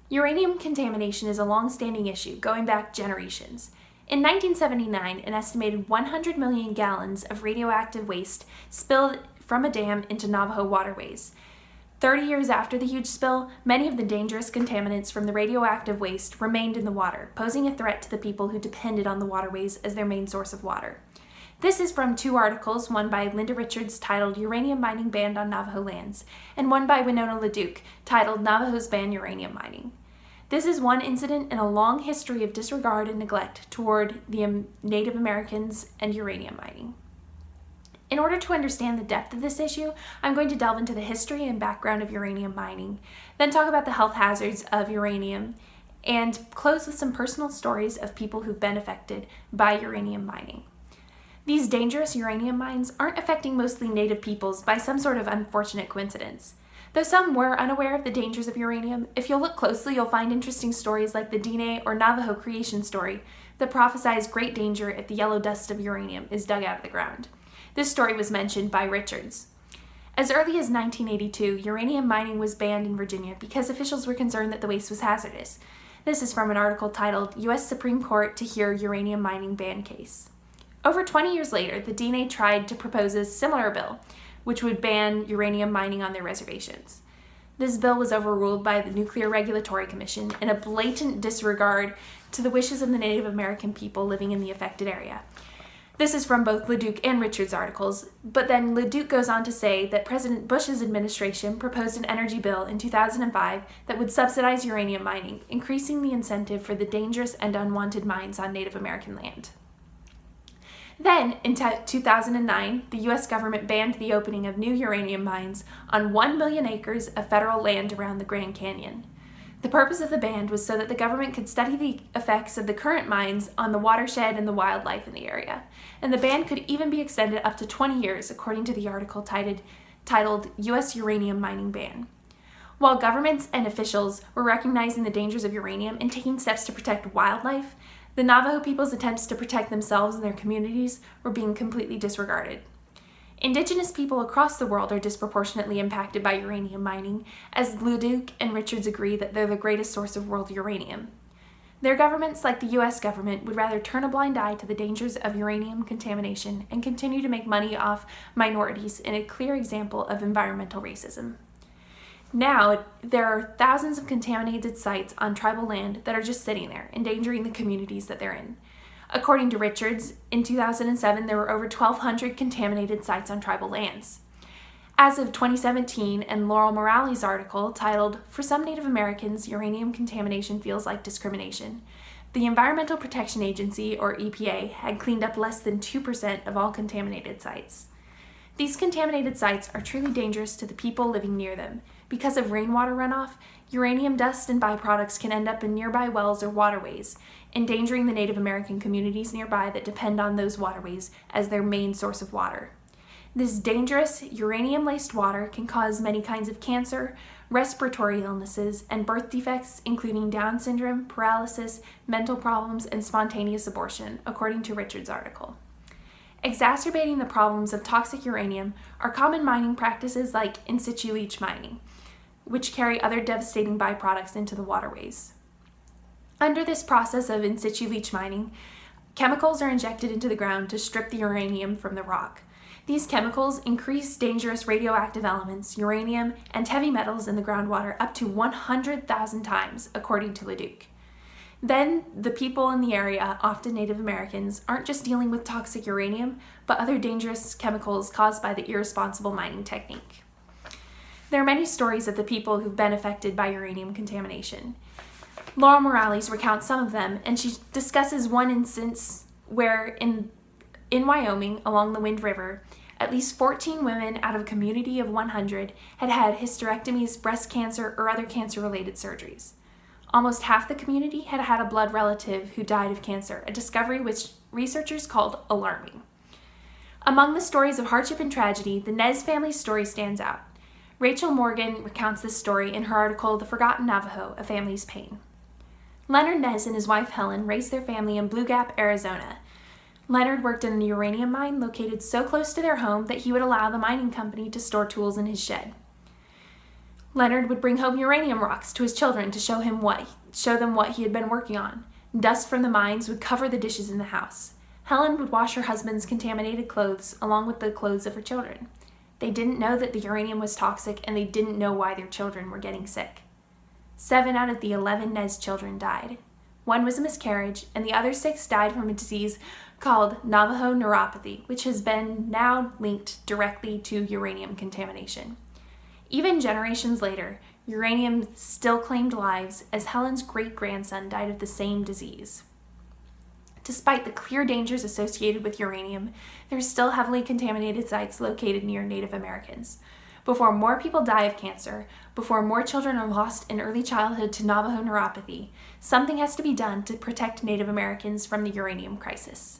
Uranium contamination is a long-standing issue, going back generations. In 1979, an estimated 100 million gallons of radioactive waste spilled from a dam into Navajo waterways. 30 years after the huge spill, many of the dangerous contaminants from the radioactive waste remained in the water, posing a threat to the people who depended on the waterways as their main source of water. This is from two articles, one by Linda Richards titled Uranium Mining Banned on Navajo Lands, and one by Winona LaDuke titled Navajos Ban Uranium Mining. This is one incident in a long history of disregard and neglect toward the Native Americans and uranium mining. In order to understand the depth of this issue, I'm going to delve into the history and background of uranium mining, then talk about the health hazards of uranium, and close with some personal stories of people who've been affected by uranium mining. These dangerous uranium mines aren't affecting mostly Native peoples by some sort of unfortunate coincidence. Though some were unaware of the dangers of uranium, if you'll look closely, you'll find interesting stories like the Diné or Navajo creation story that prophesies great danger if the yellow dust of uranium is dug out of the ground. This story was mentioned by Richards. As early as 1982, uranium mining was banned in Virginia because officials were concerned that the waste was hazardous. This is from an article titled U.S. Supreme Court to Hear Uranium Mining Ban Case. Over 20 years later, the Diné tried to propose a similar bill, which would ban uranium mining on their reservations. This bill was overruled by the Nuclear Regulatory Commission in a blatant disregard to the wishes of the Native American people living in the affected area. This is from both LaDuke and Richards' articles, but then LaDuke goes on to say that President Bush's administration proposed an energy bill in 2005 that would subsidize uranium mining, increasing the incentive for the dangerous and unwanted mines on Native American land. Then, in 2009, the U.S. government banned the opening of new uranium mines on 1 million acres of federal land around the Grand Canyon. The purpose of the ban was so that the government could study the effects of the current mines on the watershed and the wildlife in the area, and the ban could even be extended up to 20 years, according to the article titled U.S. Uranium Mining Ban. While governments and officials were recognizing the dangers of uranium and taking steps to protect wildlife, the Navajo people's attempts to protect themselves and their communities were being completely disregarded. Indigenous people across the world are disproportionately impacted by uranium mining, as LaDuke and Richards agree that they're the greatest source of world uranium. Their governments, like the U.S. government, would rather turn a blind eye to the dangers of uranium contamination and continue to make money off minorities in a clear example of environmental racism. Now, there are thousands of contaminated sites on tribal land that are just sitting there, endangering the communities that they're in. According to Richards, in 2007, there were over 1,200 contaminated sites on tribal lands. As of 2017, and Laurel Morales' article titled, For Some Native Americans, Uranium Contamination Feels Like Discrimination, the Environmental Protection Agency, or EPA, had cleaned up less than 2% of all contaminated sites. These contaminated sites are truly dangerous to the people living near them. Because of rainwater runoff, uranium dust and byproducts can end up in nearby wells or waterways, endangering the Native American communities nearby that depend on those waterways as their main source of water. This dangerous, uranium-laced water can cause many kinds of cancer, respiratory illnesses, and birth defects, including Down syndrome, paralysis, mental problems, and spontaneous abortion, according to Richards' article. Exacerbating the problems of toxic uranium are common mining practices like in situ leach mining, which carry other devastating byproducts into the waterways. Under this process of in situ leach mining, chemicals are injected into the ground to strip the uranium from the rock. These chemicals increase dangerous radioactive elements, uranium, and heavy metals in the groundwater up to 100,000 times, according to LaDuke. Then, the people in the area, often Native Americans, aren't just dealing with toxic uranium, but other dangerous chemicals caused by the irresponsible mining technique. There are many stories of the people who've been affected by uranium contamination. Laurel Morales recounts some of them, and she discusses one instance where in Wyoming, along the Wind River, at least 14 women out of a community of 100 had had hysterectomies, breast cancer, or other cancer-related surgeries. Almost half the community had had a blood relative who died of cancer, a discovery which researchers called alarming. Among the stories of hardship and tragedy, the Nez family's story stands out. Rachel Morgan recounts this story in her article, The Forgotten Navajo, A Family's Pain. Leonard Nez and his wife Helen raised their family in Blue Gap, Arizona. Leonard worked in a uranium mine located so close to their home that he would allow the mining company to store tools in his shed. Leonard would bring home uranium rocks to his children to show them what he had been working on. Dust from the mines would cover the dishes in the house. Helen would wash her husband's contaminated clothes along with the clothes of her children. They didn't know that the uranium was toxic, and they didn't know why their children were getting sick. 7 out of the 11 Nez children died. 1 was a miscarriage, and the other 6 died from a disease called Navajo neuropathy, which has been now linked directly to uranium contamination. Even generations later, uranium still claimed lives, as Helen's great-grandson died of the same disease. Despite the clear dangers associated with uranium, there are still heavily contaminated sites located near Native Americans. Before more people die of cancer, before more children are lost in early childhood to Navajo neuropathy, something has to be done to protect Native Americans from the uranium crisis.